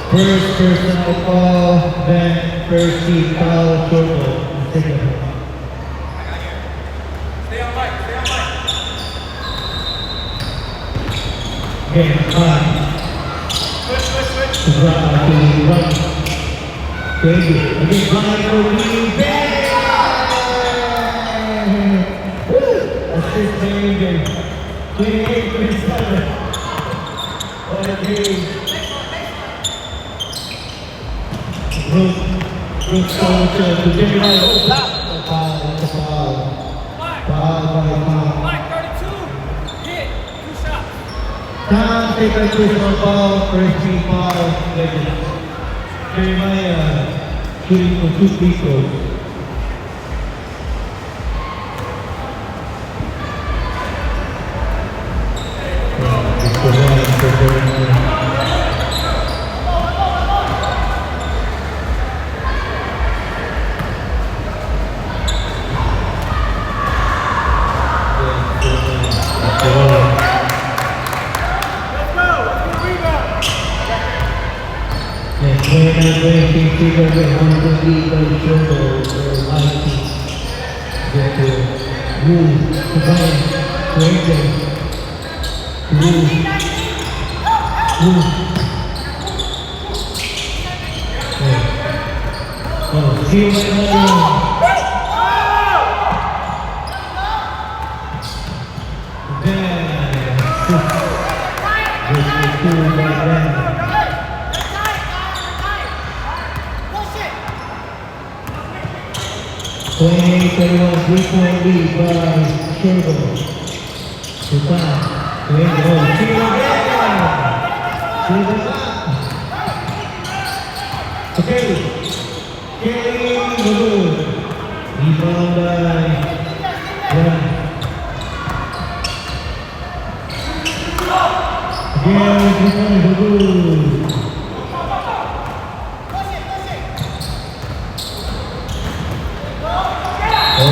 First personal foul, then first team foul, short ball. Stay on mic, Game 5. Switch. Run. David, again, Brian O'Neill, bang! Assist David. 28-27. What a game. Brooks Soldier to Jimmy Knight. Oh, block! That's a foul. Foul by Tom. Mike, 32. Hit. 2 shots. Tom, take a personal foul, first team foul, legend. Jeremiah shooting for 2 free throws. It's the one for Jeremiah. Figure that one of the lead by the shoulder or light get to move to Brian, to AJ, to move. Oh, see you later. Then, 20-31 3-point lead by Sherwood. To Tom. To AJ. Oh, see you again. Okay. Kelly Magood. Rebound by Brian. Again, 3-point Magood. Oh,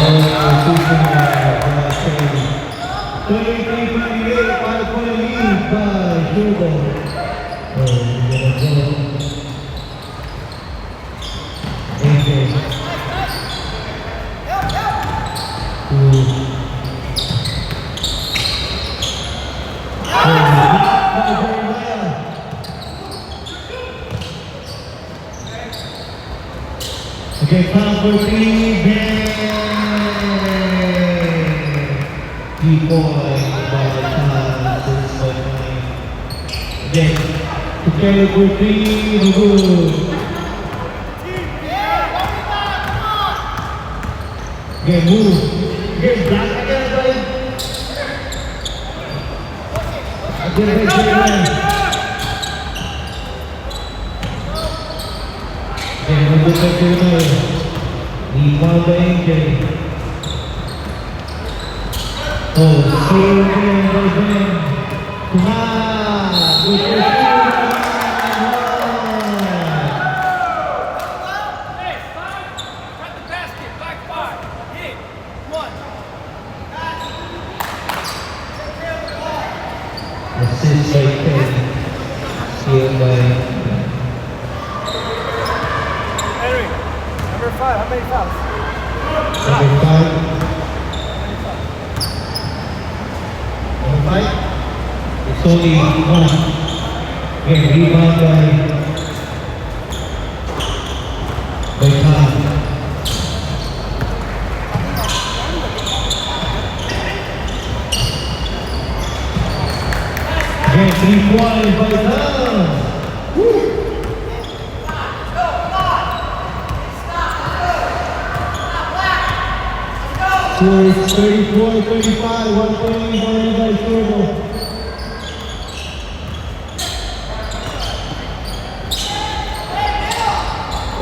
23-28, 5-point lead by Sherwood. Oh, you're gonna go. AJ. Okay, foul for 3, bang! Point by Tom, 6.9. Again, to carry for 3, good. Again, move. Again, block again, guys. Again, again. Again, look at Jeremiah. Rebound by AJ. Oh, see again, come on, with your Hey, 5. Got the basket. Back 5. Hit. 1. assist by Kelly, steal by Henry, number 5. How many fouls? number 5. Number 5, it's only 1. Again, rebound by Tom. Again, 3 points by Tom. Woo! So it's 34-35, 1 point lead by Sherwood.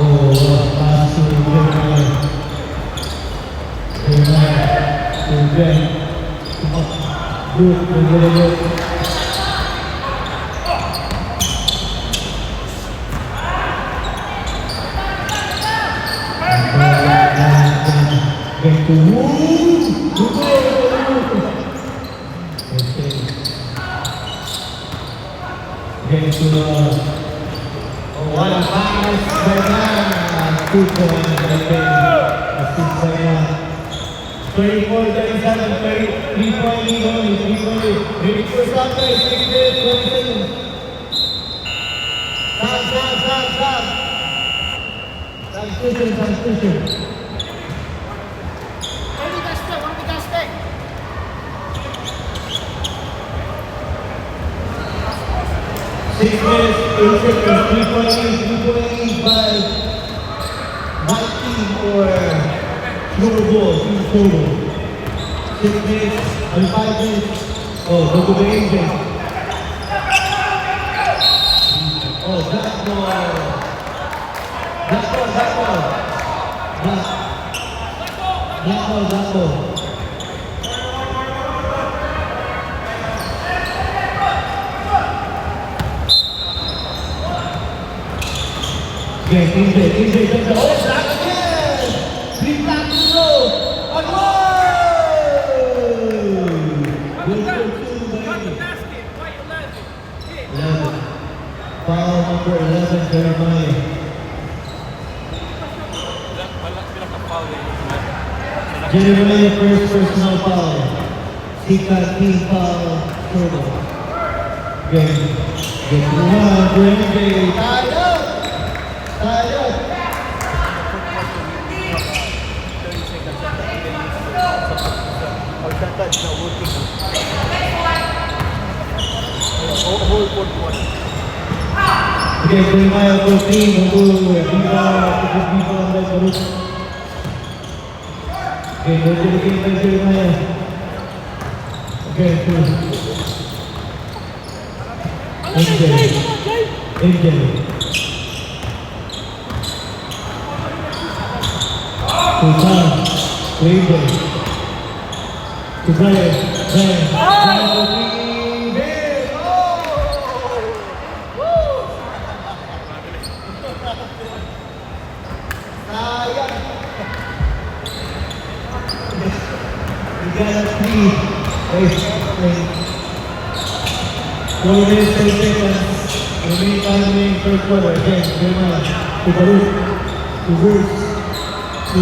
Oh, pass to Jeremiah. To Ben. Good, good. Get to move. Good goal. Okay. Get to what a pass by Nan. 2 points. Assist by Nan. 34-37, 3-point lead only, 3-point lead. Ready for stoppers, 6 minutes, 20 seconds. Stop. Substitution. Six minutes, 8 seconds, 3-point lead by my team or total goal, team total. 6 minutes and 5 minutes. Oh, go to the engine. Oh, that ball. That ball. Yes, AJ, oh, back again! 3 blocks in a row! And one! Good for 2, Got the baby. basket. White 11. Hit. 11. Foul number 11, Jeremiah. Jeremiah, first personal foul. Sika, team foul, total. Again, get to 1, Jeremiah. Tied up! Okay, Jeremiah 14, Viva on the Baruch. Okay, go to the game by Jeremiah. Okay, 2. AJ. To Sam, to AJ. To Brian. We got a 3. 4 minutes, 10 seconds. Remaining time remaining third quarter. Again, Jeremiah. To Baruch. To Bruce. To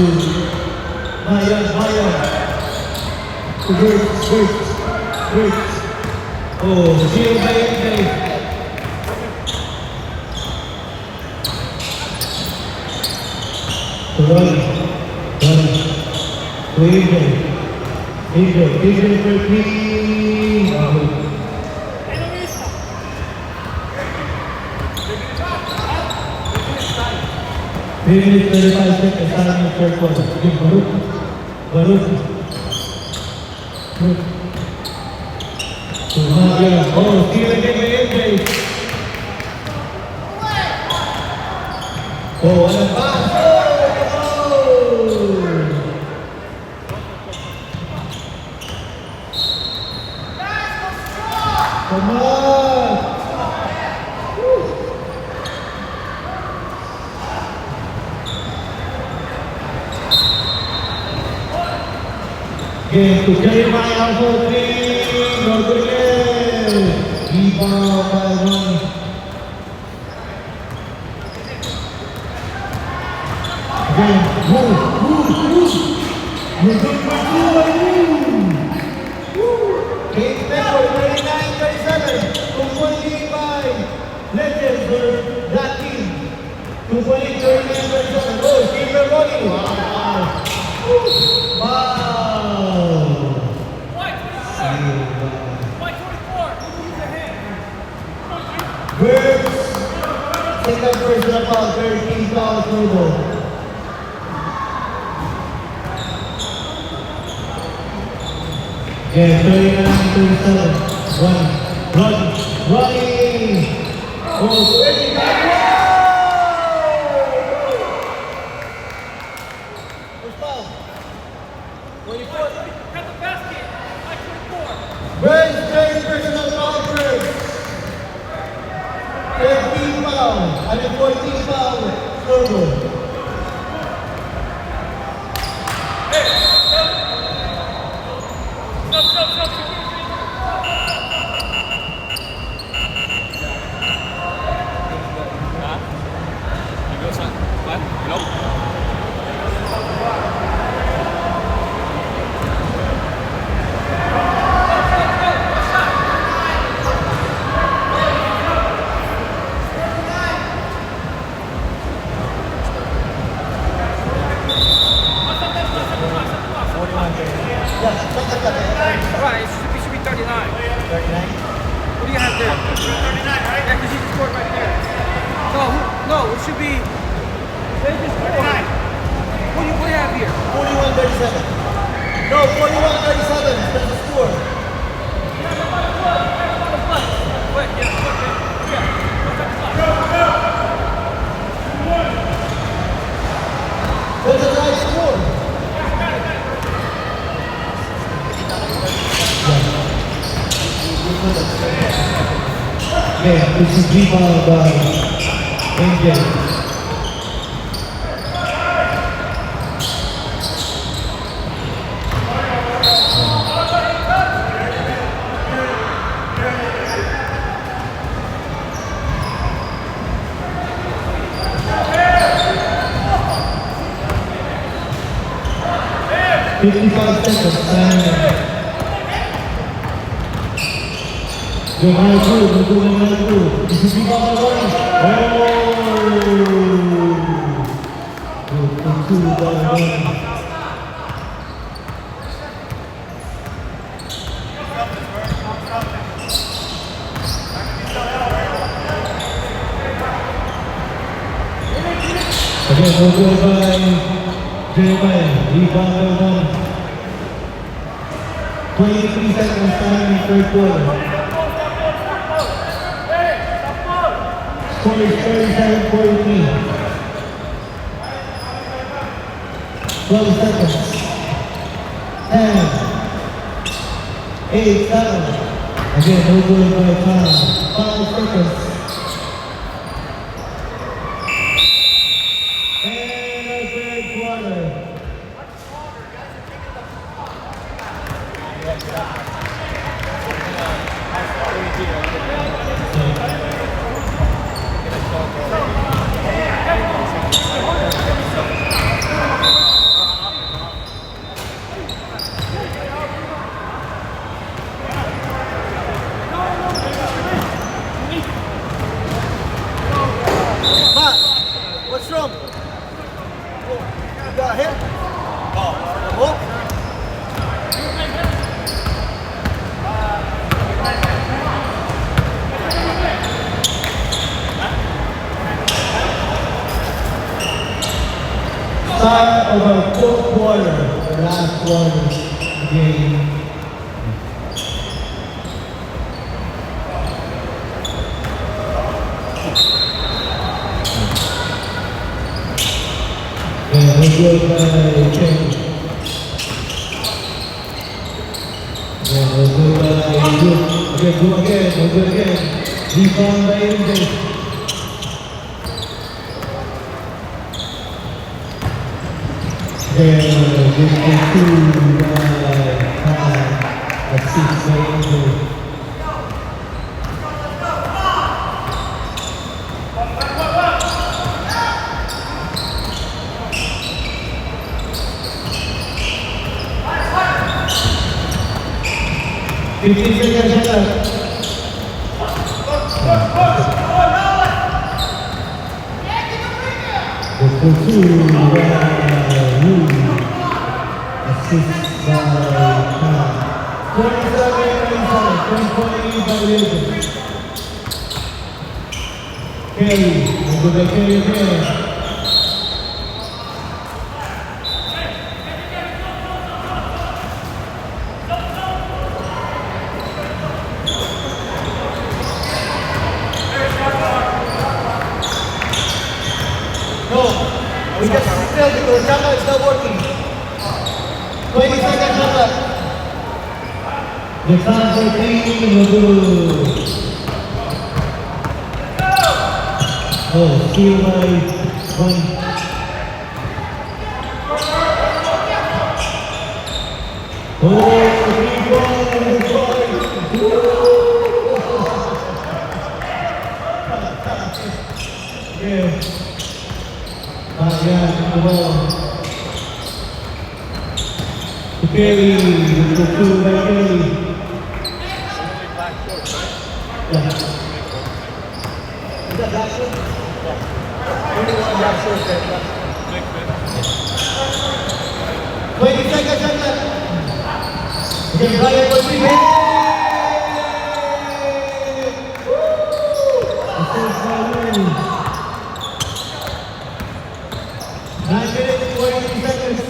Maya. To Bruce. Oh, shield by AJ. To Ronnie. To AJ for 3. Oh. 3 minutes, 35 seconds, starting the third quarter. Again, Baruch. To Maya. Oh, steal again by AJ. Oh, what a pass! Come on! Again, to Jeremiah for 3. No good again. Rebound by Ronnie. Again, move. You're good for 2. Kate Pepper, 39-37. 2-point lead by Legends for that team. 2-point lead, 39-37. Oh, Steve Ronnie. Wow. White 24. White 24. Use your hand. Birds. Second personal foul, 13 fouls total. Yeah, 39-37. Ronnie. Oh, 25. First foul. 24. Got the basket. White 24. Birds, third personal foul first. 13 fouls. 14 fouls total. Yeah, something like that. Right, it should be 39. 39? What do you have there? 39, right? Yeah, because you just scored right there. No, it should be. They just scored. What do you have here? 41-37. No, 41-37. That's the score. What? Yeah. That's the right score. Yeah, this is rebound by Angel. 55 seconds. Go. This is rebound by Warren. Oh! Good, 2 by Warren. Again, no goal by Jeremiah. Rebound by one. 23 seconds time in third quarter. Score is 37-43. 12 seconds. 10. 8, 7. Again, no goal by time. 5 seconds. What's wrong? You got hit? Oh. Start of our fourth quarter, the last quarter of the game. And we're good by King. And we're good by Luke. Again, we're good again. Rebound by Angel. And this is 2 at 6 by Angel. Kelly again. No, we just failed because Chaka is not working. 20 seconds left. The time for three, oh, steal by one. Yeah. The ball. Kelly, the two by Kelly. Yeah. Is that black shirt? Yeah. Only one black shirt there. 20 seconds left. Mr. Brian Rodriguez! Assist by Lou. 9 minutes, 43 seconds.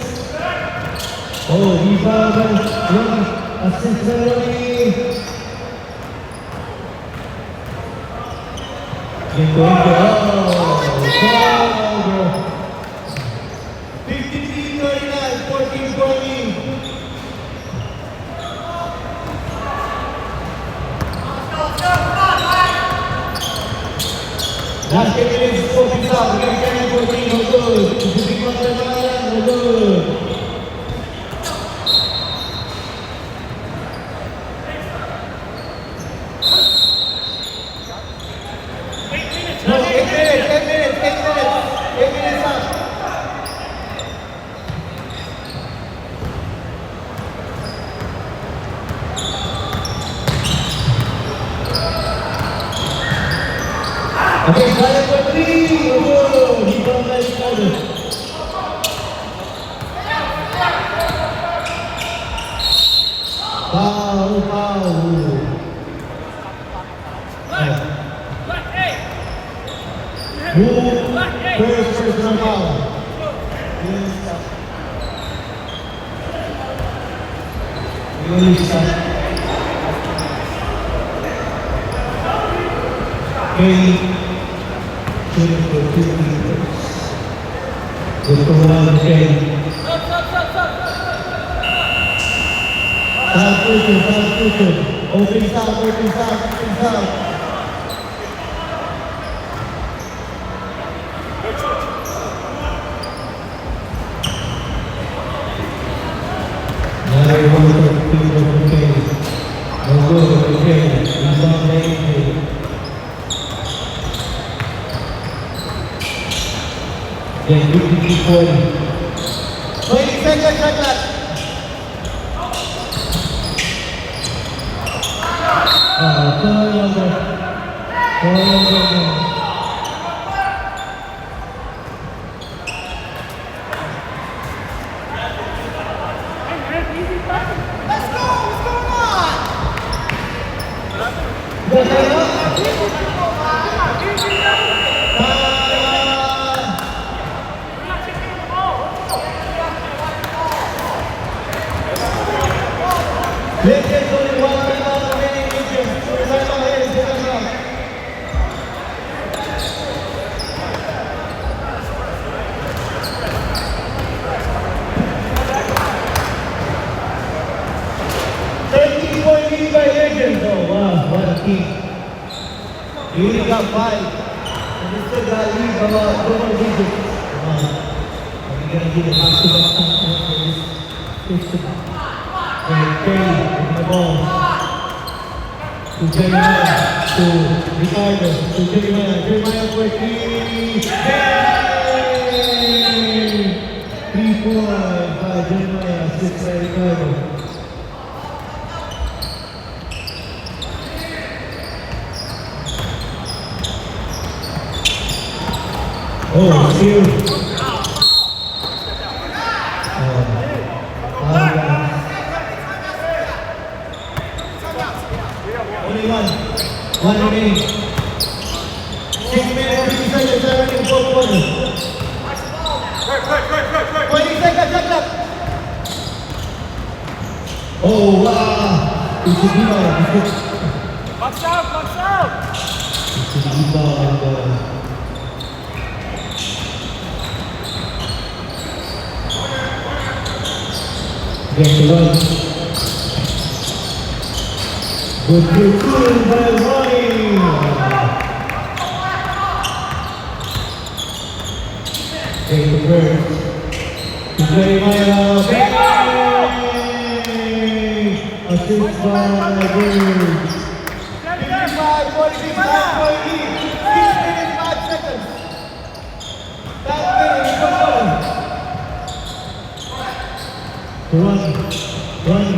Oh, rebound by Ronnie. Assist by Ronnie. Game going to 53-39, 14 point lead. Last 10 minutes, 14 stop. We're going to carry 14, no good. If you pick up the ball, no good. No, 8 minutes, 8 minutes up. Okay, Brian for 3. Oh, rebound by Ricardo. Foul. First personal foul. Okay. Gusto mo lang okay. Foul. Open foul. Now you want to people okay. No good, okay. Rebound by AJ. Then 53-40. 20 seconds, shot clock. Four younger. There's only one rebound remaining. Lead by Legends. Oh wow, what a team. You only got 5. And you still got lead about double digits. Are we gonna do the basketball time for this system? Kelly with the ball. To Jeremiah. To Ricardo. To Jeremiah. Jeremiah for 3. Yay! 3 points by Jeremiah. 6 by Ricardo. Oh, steal. Only one remaining. 6 minutes, 50 seconds, 7 in 4 quarters. 20 seconds, shot clock. Oh, wow. It's a rebound. Box out! It's a rebound. Against the run. Good by Ronnie. Take the first. To Jeremiah. Assist by Bird. 55, 46, 5 lead. 6 minutes, 5 seconds. That minute, come on. Run,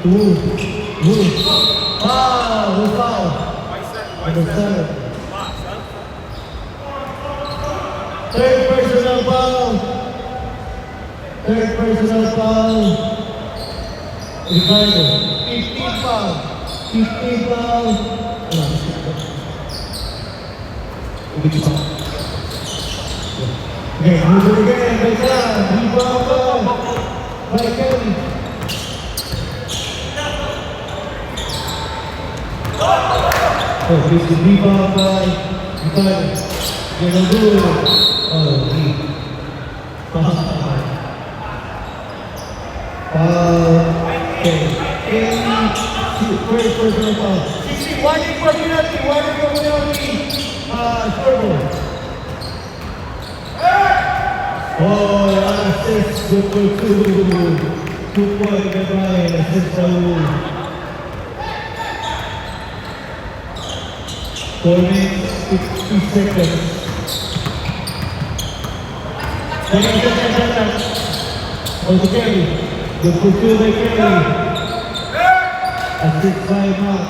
move. Foul. Number 7. Third personal foul. Ricardo. 15 foul. 15 foul. Okay, move it again. Baseline. Rebound by Kelly. Oh, this is rebound by Ricardo. Gonna do it. Oh, he. Okay. First personal foul. 61 for penalty. 1 for penalty. Scoreboard. Oh, assist. Good for 2. 2 point by Brian. Assist by Wu. 4 minutes, 60 seconds. 20 seconds. Oh, to Kelly. Good for 2 by Kelly. Assist by Mark.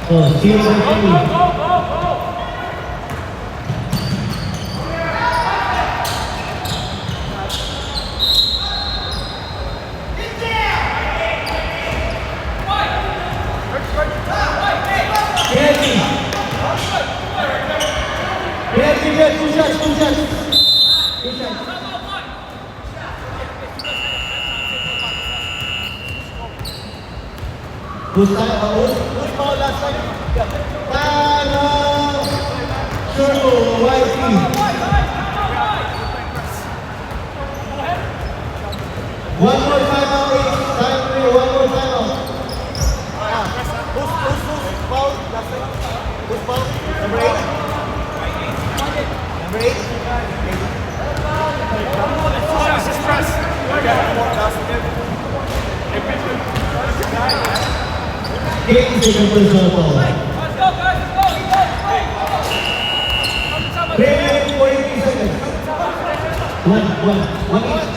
Oh, steal by Kelly. Penalty, 2 shots. Who's foul last time? Turbo, YT. One more timeout, time play, one more timeout. Who's foul last time? Who's foul? Number 8? Number 8? Second personal foul. Let's go, guys, let's go. 3 minutes, 43 seconds. One each.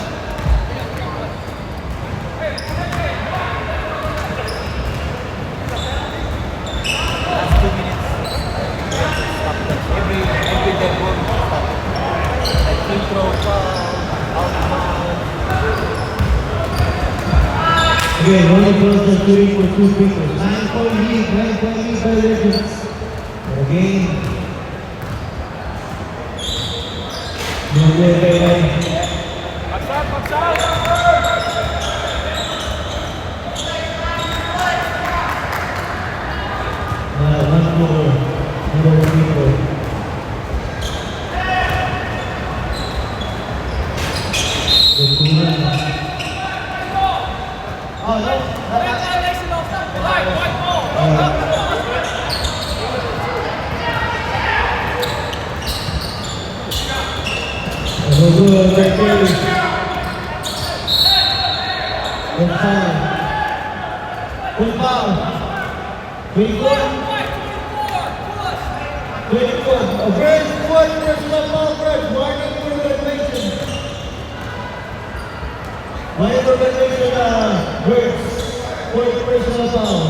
Last 2 minutes. Every dead ball stop. Like free throw, foul, out of bounds. Again, only close the scoring for 2 people. 9-point lead by Legends. Again. One more. Another people. Oh, no. Good, right there. Good foul. Good foul. 24. 24. First one personal foul first. Warning for violation. Minor violation, Birds. Fourth personal foul.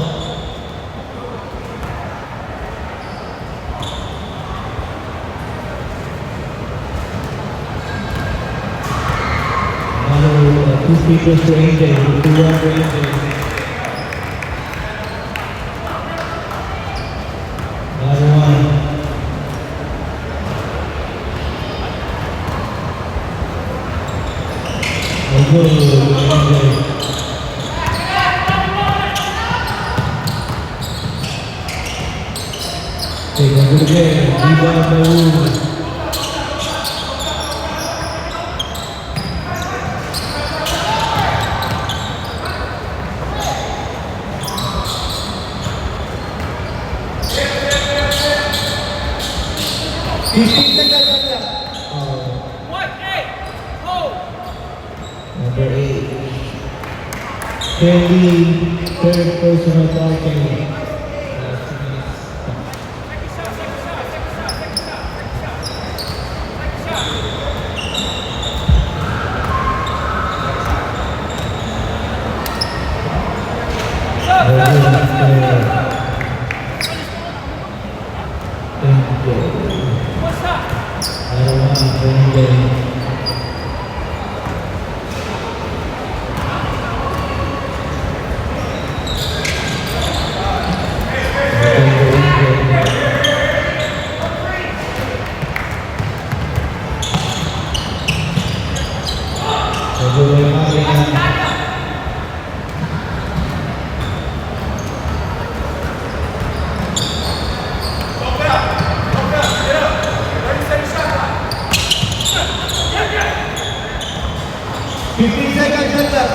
Two speakers for AJ, 2-1 for AJ. Another one. Good, AJ. Take one good again, rebound by Wu. 15 seconds on that. What? Hey! Hold! Number 8. Kelly, third personal foul, Kelly. What's up? Fifteen seconds on that.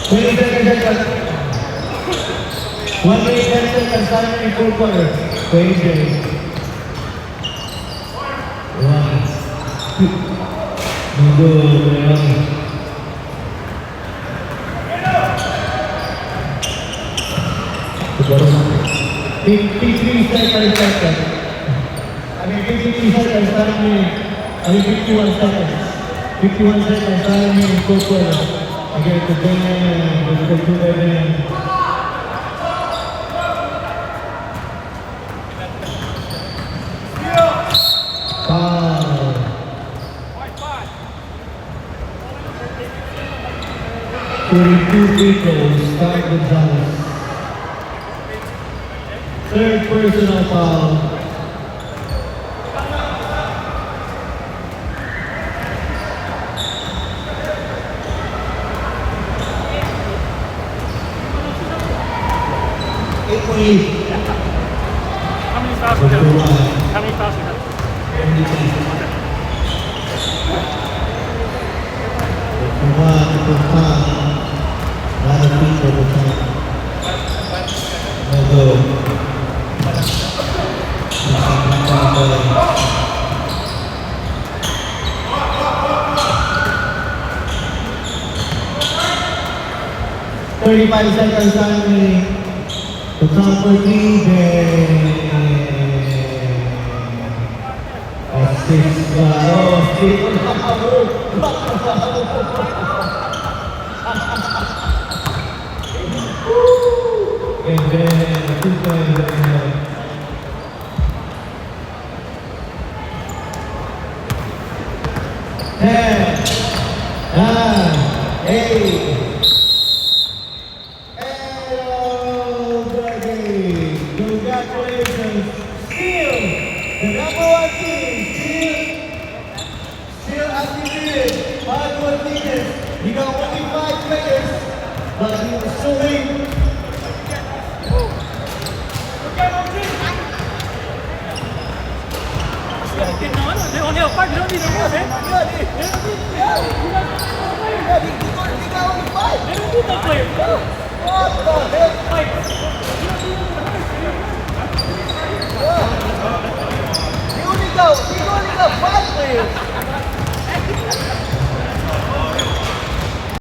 Twenty seconds on that. 1 minute 10 seconds, time in full quarter. 20 seconds. 1, 2. Good. 53 seconds. I mean 53 seconds, time in. I mean 51 seconds. 51 seconds, time in full quarter. Again, the game, the 2-11. Foul. 42 people, Star Gonzalez. Third personal foul. Eight point eight. How many fouls we got? How many fouls we got? "35 seconds time remaining. The top 14, assist. And then 2 points. 10, 9, 8. Congratulations. Still the number 1 team. Still undefeated. 5 teams. You got only 5 players, but you are still win. They only have 5. You don't need to move, man. They don't need that player. What the heck? Like, You only got 5 players.